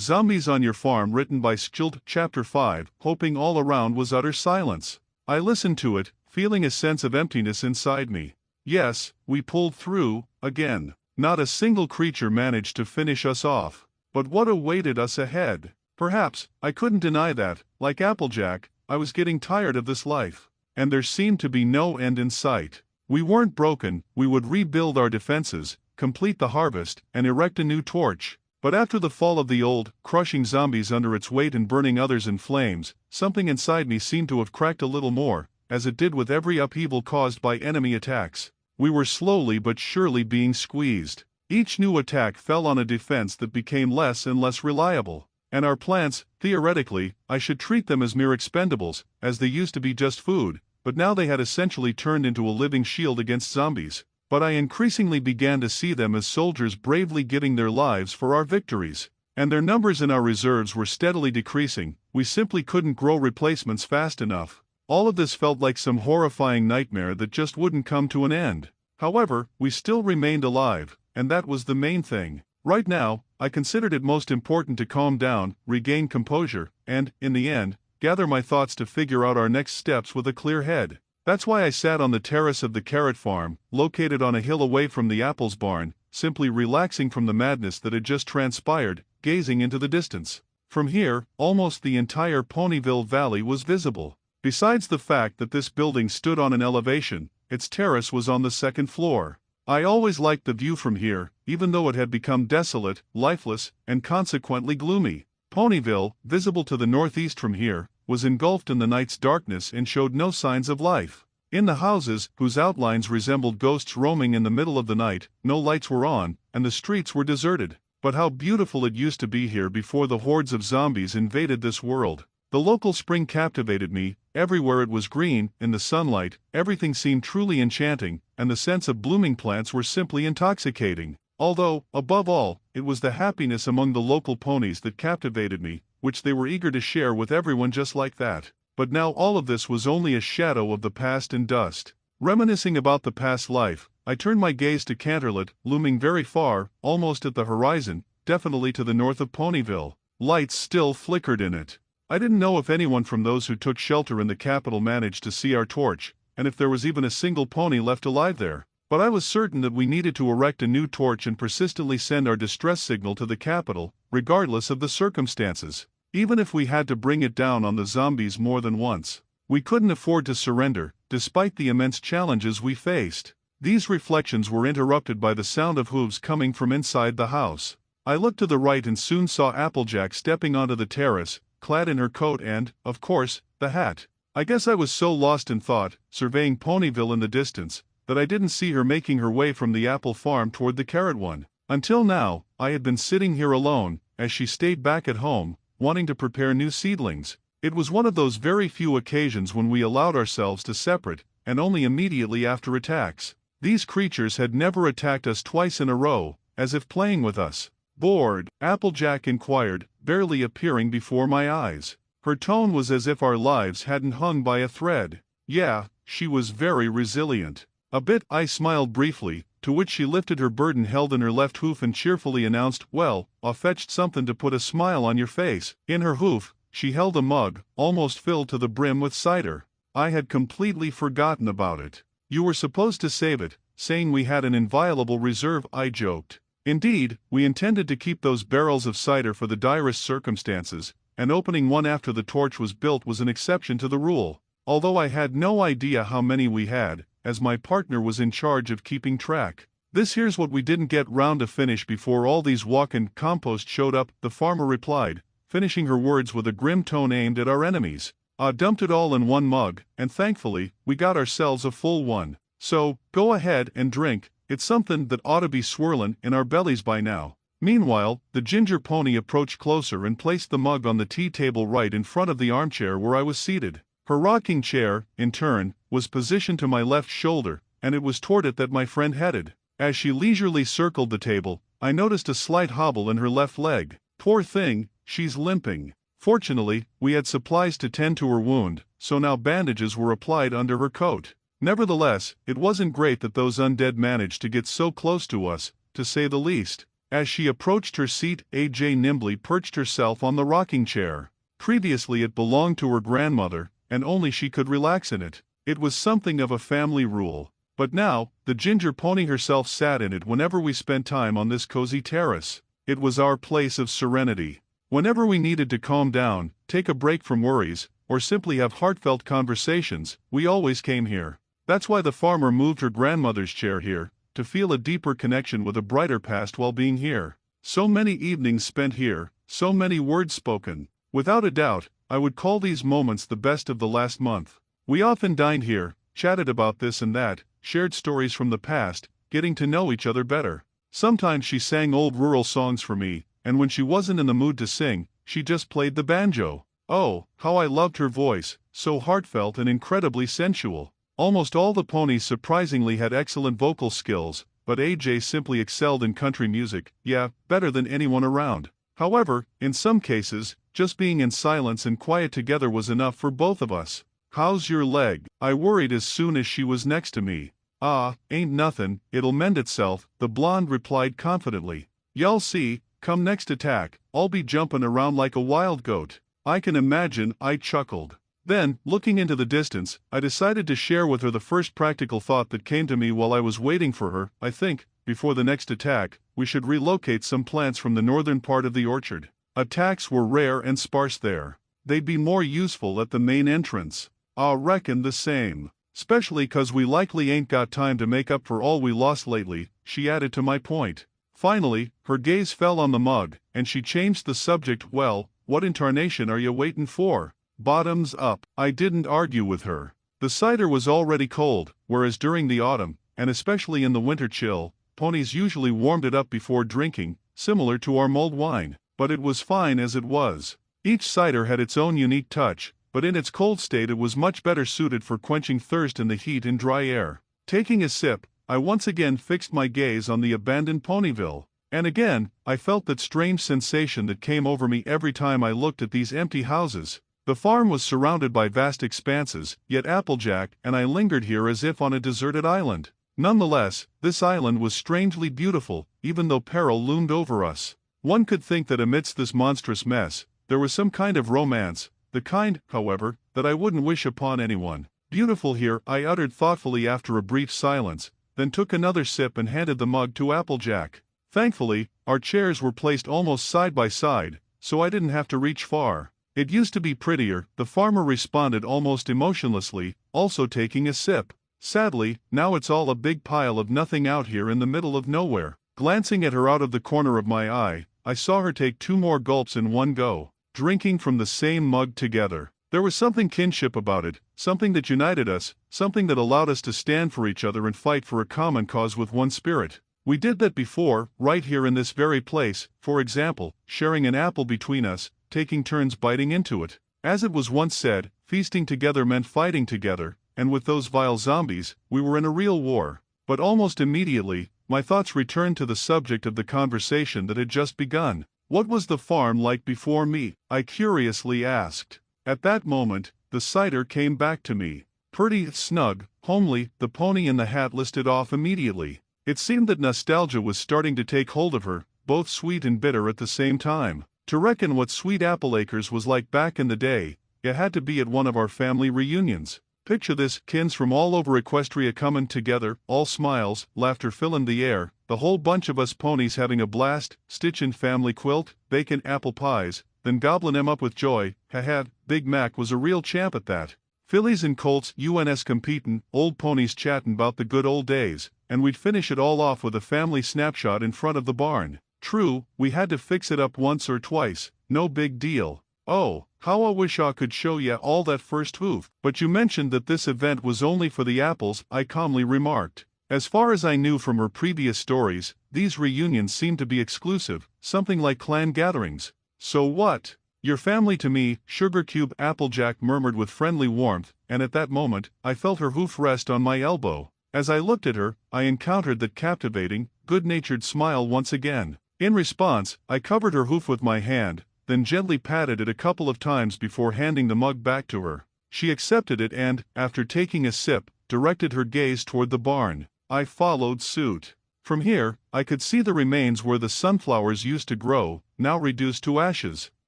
Zombies on Your Farm, written by Schild, Chapter 5, hoping all around was utter silence. I listened to it, feeling a sense of emptiness inside me. Yes, we pulled through, again. Not a single creature managed to finish us off. But what awaited us ahead? Perhaps, I couldn't deny that, like Applejack, I was getting tired of this life. And there seemed to be no end in sight. We weren't broken, we would rebuild our defenses, complete the harvest, and erect a new torch. But after the fall of the old, crushing zombies under its weight and burning others in flames, something inside me seemed to have cracked a little more, as it did with every upheaval caused by enemy attacks. We were slowly but surely being squeezed. Each new attack fell on a defense that became less and less reliable. And our plants, theoretically, I should treat them as mere expendables, as they used to be just food, but now they had essentially turned into a living shield against zombies. But I increasingly began to see them as soldiers bravely giving their lives for our victories. And their numbers in our reserves were steadily decreasing, we simply couldn't grow replacements fast enough. All of this felt like some horrifying nightmare that just wouldn't come to an end. However, we still remained alive, and that was the main thing. Right now, I considered it most important to calm down, regain composure, and, in the end, gather my thoughts to figure out our next steps with a clear head. That's why I sat on the terrace of the carrot farm, located on a hill away from the apples barn, simply relaxing from the madness that had just transpired, gazing into the distance. From here, almost the entire Ponyville Valley was visible. Besides the fact that this building stood on an elevation, its terrace was on the second floor. I always liked the view from here, even though it had become desolate, lifeless, and consequently gloomy. Ponyville, visible to the northeast from here, was engulfed in the night's darkness and showed no signs of life. In the houses, whose outlines resembled ghosts roaming in the middle of the night, no lights were on, and the streets were deserted. But how beautiful it used to be here before the hordes of zombies invaded this world. The local spring captivated me. Everywhere it was green, in the sunlight, everything seemed truly enchanting, and the scents of blooming plants were simply intoxicating. Although, above all, it was the happiness among the local ponies that captivated me, which they were eager to share with everyone just like that. But now all of this was only a shadow of the past and dust. Reminiscing about the past life, I turned my gaze to Canterlot, looming very far, almost at the horizon, definitely to the north of Ponyville. Lights still flickered in it. I didn't know if anyone from those who took shelter in the capital managed to see our torch, and if there was even a single pony left alive there. But I was certain that we needed to erect a new torch and persistently send our distress signal to the capital, regardless of the circumstances. Even if we had to bring it down on the zombies more than once. We couldn't afford to surrender, despite the immense challenges we faced. These reflections were interrupted by the sound of hooves coming from inside the house. I looked to the right and soon saw Applejack stepping onto the terrace, clad in her coat and, of course, the hat. I guess I was so lost in thought, surveying Ponyville in the distance, that I didn't see her making her way from the apple farm toward the carrot one. Until now, I had been sitting here alone, as she stayed back at home, wanting to prepare new seedlings. It was one of those very few occasions when we allowed ourselves to separate, and only immediately after attacks. These creatures had never attacked us twice in a row, as if playing with us. Bored? Applejack inquired, barely appearing before my eyes. Her tone was as if our lives hadn't hung by a thread. Yeah, she was very resilient. A bit. I smiled briefly, to which she lifted her burden held in her left hoof and cheerfully announced, "Well, I fetched something to put a smile on your face." In her hoof, she held a mug, almost filled to the brim with cider. I had completely forgotten about it. "You were supposed to save it, saying we had an inviolable reserve," I joked. Indeed, we intended to keep those barrels of cider for the direst circumstances, and opening one after the torch was built was an exception to the rule. Although I had no idea how many we had, as my partner was in charge of keeping track. "This here's what we didn't get round to finish before all these walk-in compost showed up," the farmer replied, finishing her words with a grim tone aimed at our enemies. "I dumped it all in one mug, and thankfully, we got ourselves a full one. So, go ahead and drink, it's something that ought to be swirling in our bellies by now." Meanwhile, the ginger pony approached closer and placed the mug on the tea table right in front of the armchair where I was seated. Her rocking chair, in turn, was positioned to my left shoulder, and it was toward it that my friend headed. As she leisurely circled the table, I noticed a slight hobble in her left leg. "Poor thing, she's limping." Fortunately, we had supplies to tend to her wound, so now bandages were applied under her coat. Nevertheless, it wasn't great that those undead managed to get so close to us, to say the least. As she approached her seat, AJ nimbly perched herself on the rocking chair. Previously it belonged to her grandmother, and only she could relax in it. It was something of a family rule. But now, the ginger pony herself sat in it whenever we spent time on this cozy terrace. It was our place of serenity. Whenever we needed to calm down, take a break from worries, or simply have heartfelt conversations, we always came here. That's why the farmer moved her grandmother's chair here, to feel a deeper connection with a brighter past while being here. So many evenings spent here, so many words spoken. Without a doubt, I would call these moments the best of the last month. We often dined here, chatted about this and that, shared stories from the past, getting to know each other better. Sometimes she sang old rural songs for me, and when she wasn't in the mood to sing, she just played the banjo. Oh, how I loved her voice, so heartfelt and incredibly sensual. Almost all the ponies surprisingly had excellent vocal skills, but AJ simply excelled in country music, yeah, better than anyone around. However, in some cases, just being in silence and quiet together was enough for both of us. "How's your leg?" I worried as soon as she was next to me. "Ah, ain't nothin', it'll mend itself," the blonde replied confidently. "Y'all see, come next attack, I'll be jumpin' around like a wild goat." I can imagine, I chuckled. Then, looking into the distance, I decided to share with her the first practical thought that came to me while I was waiting for her. "I think, before the next attack, we should relocate some plants from the northern part of the orchard. Attacks were rare and sparse there. They'd be more useful at the main entrance." "I reckon the same. Specially 'cause we likely ain't got time to make up for all we lost lately," she added to my point. Finally, her gaze fell on the mug, and she changed the subject. "Well, what in tarnation are you waiting for? Bottoms up." I didn't argue with her. The cider was already cold, whereas during the autumn, and especially in the winter chill, ponies usually warmed it up before drinking, similar to our mulled wine, but it was fine as it was. Each cider had its own unique touch, but in its cold state it was much better suited for quenching thirst in the heat and dry air. Taking a sip, I once again fixed my gaze on the abandoned Ponyville. And again, I felt that strange sensation that came over me every time I looked at these empty houses. The farm was surrounded by vast expanses, yet Applejack and I lingered here as if on a deserted island. Nonetheless, this island was strangely beautiful, even though peril loomed over us. One could think that amidst this monstrous mess, there was some kind of romance, the kind, however, that I wouldn't wish upon anyone. "Beautiful here," I uttered thoughtfully after a brief silence, then took another sip and handed the mug to Applejack. Thankfully, our chairs were placed almost side by side, so I didn't have to reach far. "It used to be prettier," the farmer responded almost emotionlessly, also taking a sip. "Sadly, now it's all a big pile of nothing out here in the middle of nowhere." Glancing at her out of the corner of my eye, I saw her take 2 more gulps in one go, drinking from the same mug together. There was something kinship about it, something that united us, something that allowed us to stand for each other and fight for a common cause with one spirit. We did that before, right here in this very place, for example, sharing an apple between us, taking turns biting into it. As it was once said, feasting together meant fighting together, and with those vile zombies, we were in a real war. But almost immediately, my thoughts returned to the subject of the conversation that had just begun. "What was the farm like before me?" I curiously asked. At that moment, the cider came back to me. "Pretty snug, homely," the pony in the hat listed off immediately. It seemed that nostalgia was starting to take hold of her, both sweet and bitter at the same time. To reckon what Sweet Apple Acres was like back in the day, it had to be at one of our family reunions. Picture this, kins from all over Equestria comin' together, all smiles, laughter fillin' the air, the whole bunch of us ponies having a blast, stitchin' family quilt, bakin' apple pies, then gobblin' 'em up with joy. Ha, Big Mac was a real champ at that. Fillies and colts UNS competin', old ponies chattin' about the good old days, and we'd finish it all off with a family snapshot in front of the barn. True, we had to fix it up once or twice, no big deal. Oh, how I wish I could show ya all that first hoof. But you mentioned that this event was only for the apples, I calmly remarked. As far as I knew from her previous stories, these reunions seemed to be exclusive, something like clan gatherings. "So what? Your family to me," Sugar Cube Applejack murmured with friendly warmth, and at that moment, I felt her hoof rest on my elbow. As I looked at her, I encountered that captivating, good-natured smile once again. In response, I covered her hoof with my hand, then gently patted it a couple of times before handing the mug back to her. She accepted it and, after taking a sip, directed her gaze toward the barn. I followed suit. From here, I could see the remains where the sunflowers used to grow, now reduced to ashes.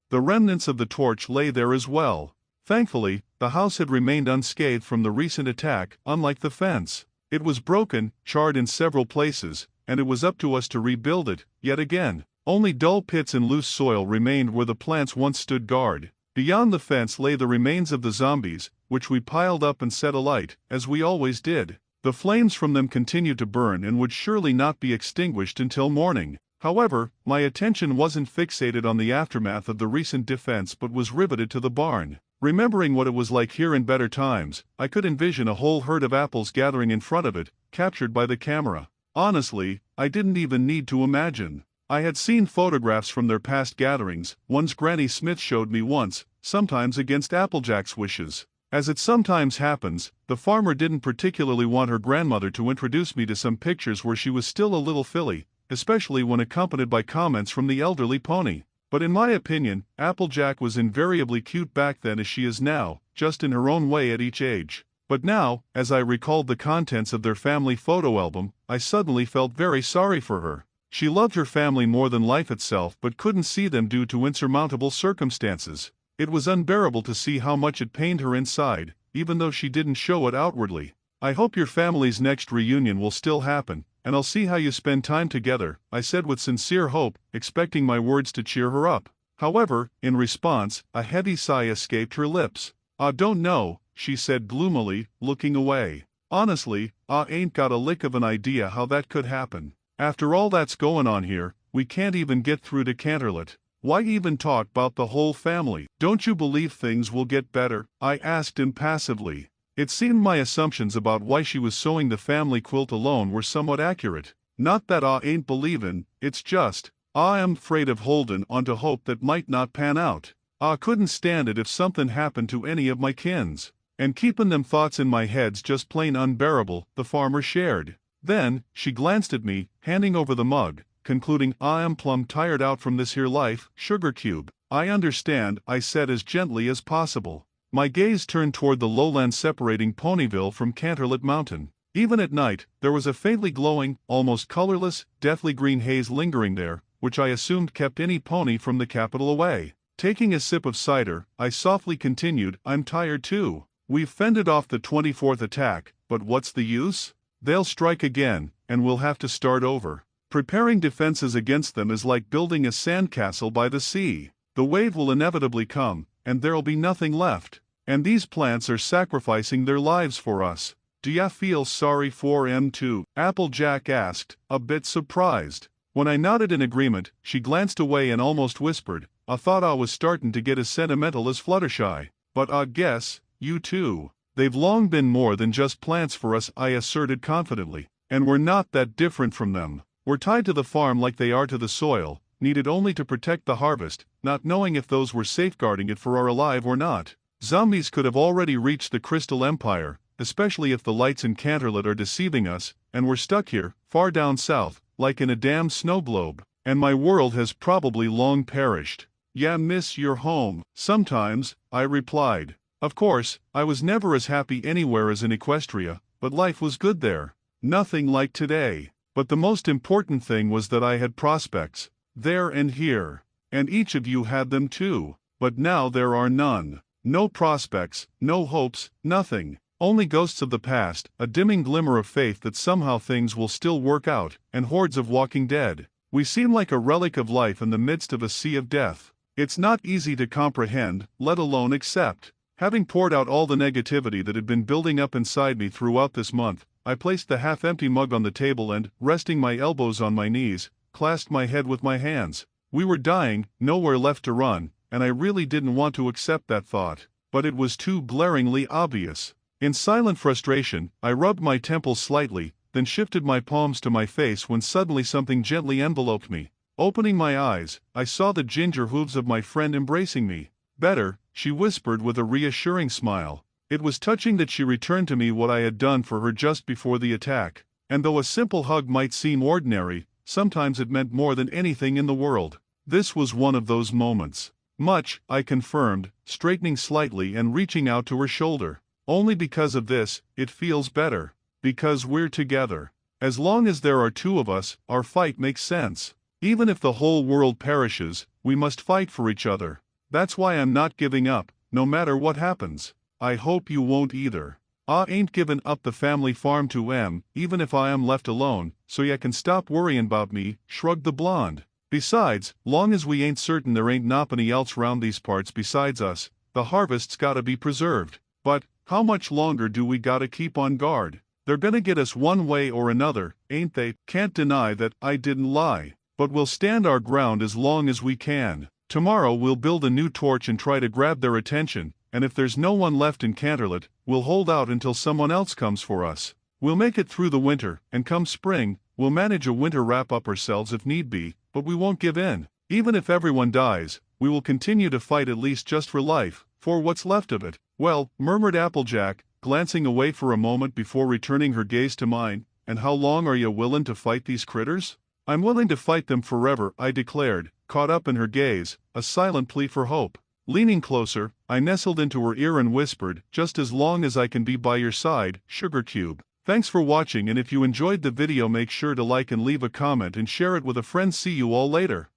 The remnants of the torch lay there as well. Thankfully, the house had remained unscathed from the recent attack, unlike the fence. It was broken, charred in several places, and it was up to us to rebuild it, yet again. Only dull pits and loose soil remained where the plants once stood guard. Beyond the fence lay the remains of the zombies, which we piled up and set alight, as we always did. The flames from them continued to burn and would surely not be extinguished until morning. However, my attention wasn't fixated on the aftermath of the recent defense but was riveted to the barn. Remembering what it was like here in better times, I could envision a whole herd of apples gathering in front of it, captured by the camera. Honestly, I didn't even need to imagine. I had seen photographs from their past gatherings, ones Granny Smith showed me once, sometimes against Applejack's wishes. As it sometimes happens, the farmer didn't particularly want her grandmother to introduce me to some pictures where she was still a little filly, especially when accompanied by comments from the elderly pony. But in my opinion, Applejack was invariably cute back then as she is now, just in her own way at each age. But now, as I recalled the contents of their family photo album, I suddenly felt very sorry for her. She loved her family more than life itself but couldn't see them due to insurmountable circumstances. It was unbearable to see how much it pained her inside, even though she didn't show it outwardly. I hope your family's next reunion will still happen, and I'll see how you spend time together, I said with sincere hope, expecting my words to cheer her up. However, in response, a heavy sigh escaped her lips. "I don't know," she said gloomily, looking away. "Honestly, I ain't got a lick of an idea how that could happen. After all that's going on here, we can't even get through to Canterlot. Why even talk about the whole family?" "Don't you believe things will get better?" I asked impassively. It seemed my assumptions about why she was sewing the family quilt alone were somewhat accurate. "Not that I ain't believin', it's just, I am afraid of holdin' on to hope that might not pan out. I couldn't stand it if something happened to any of my kins. And keepin' them thoughts in my head's just plain unbearable," the farmer shared. Then, she glanced at me, handing over the mug, concluding, "I am plumb tired out from this here life, sugar cube." "I understand," I said as gently as possible. My gaze turned toward the lowland separating Ponyville from Canterlot Mountain. Even at night, there was a faintly glowing, almost colorless, deathly green haze lingering there, which I assumed kept any pony from the capital away. Taking a sip of cider, I softly continued, "I'm tired too. We've fended off the 24th attack, but what's the use? They'll strike again, and we'll have to start over. Preparing defenses against them is like building a sandcastle by the sea. The wave will inevitably come, and there'll be nothing left. And these plants are sacrificing their lives for us. Do ya feel sorry for 'em too?" Applejack asked, a bit surprised. When I nodded in agreement, she glanced away and almost whispered, "I thought I was startin' to get as sentimental as Fluttershy. But I guess, you too." "They've long been more than just plants for us," I asserted confidently. "And we're not that different from them. We're tied to the farm like they are to the soil, needed only to protect the harvest, not knowing if those were safeguarding it for our alive or not. Zombies could have already reached the Crystal Empire, especially if the lights in Canterlot are deceiving us, and we're stuck here, far down south, like in a damn snow globe. And my world has probably long perished." "Yeah, miss your home, sometimes," I replied. Of course, I was never as happy anywhere as in Equestria, but life was good there. Nothing like today. But the most important thing was that I had prospects, there and here. And each of you had them too. But now there are none. No prospects, no hopes, nothing. Only ghosts of the past, a dimming glimmer of faith that somehow things will still work out, and hordes of walking dead. We seem like a relic of life in the midst of a sea of death. It's not easy to comprehend, let alone accept. Having poured out all the negativity that had been building up inside me throughout this month, I placed the half-empty mug on the table and, resting my elbows on my knees, clasped my head with my hands. We were dying, nowhere left to run, and I really didn't want to accept that thought. But it was too glaringly obvious. In silent frustration, I rubbed my temples slightly, then shifted my palms to my face when suddenly something gently enveloped me. Opening my eyes, I saw the ginger hooves of my friend embracing me. "Better," she whispered with a reassuring smile. It was touching that she returned to me what I had done for her just before the attack. And though a simple hug might seem ordinary, sometimes it meant more than anything in the world. This was one of those moments. "Much," I confirmed, straightening slightly and reaching out to her shoulder. "Only because of this, it feels better. Because we're together." As long as there are two of us, our fight makes sense. Even if the whole world perishes, we must fight for each other. That's why I'm not giving up, no matter what happens. I hope you won't either. I ain't giving up the family farm to even if I am left alone, so ya can stop worrying about me, shrugged the blonde. Besides, long as we ain't certain there ain't nobody else round these parts besides us, the harvest's gotta be preserved. But, how much longer do we gotta keep on guard? They're gonna get us one way or another, ain't they? Can't deny that I didn't lie. But we'll stand our ground as long as we can. Tomorrow we'll build a new torch and try to grab their attention, and if there's no one left in Canterlot, we'll hold out until someone else comes for us. We'll make it through the winter, and come spring, we'll manage a winter wrap-up ourselves if need be, but we won't give in. Even if everyone dies, we will continue to fight at least just for life, for what's left of it. Well, murmured Applejack, glancing away for a moment before returning her gaze to mine, and how long are you willin' to fight these critters? I'm willing to fight them forever, I declared, caught up in her gaze, a silent plea for hope. Leaning closer, I nestled into her ear and whispered, just as long as I can be by your side, Sugar Cube. Thanks for watching, and if you enjoyed the video make sure to like and leave a comment and share it with a friend. See you all later.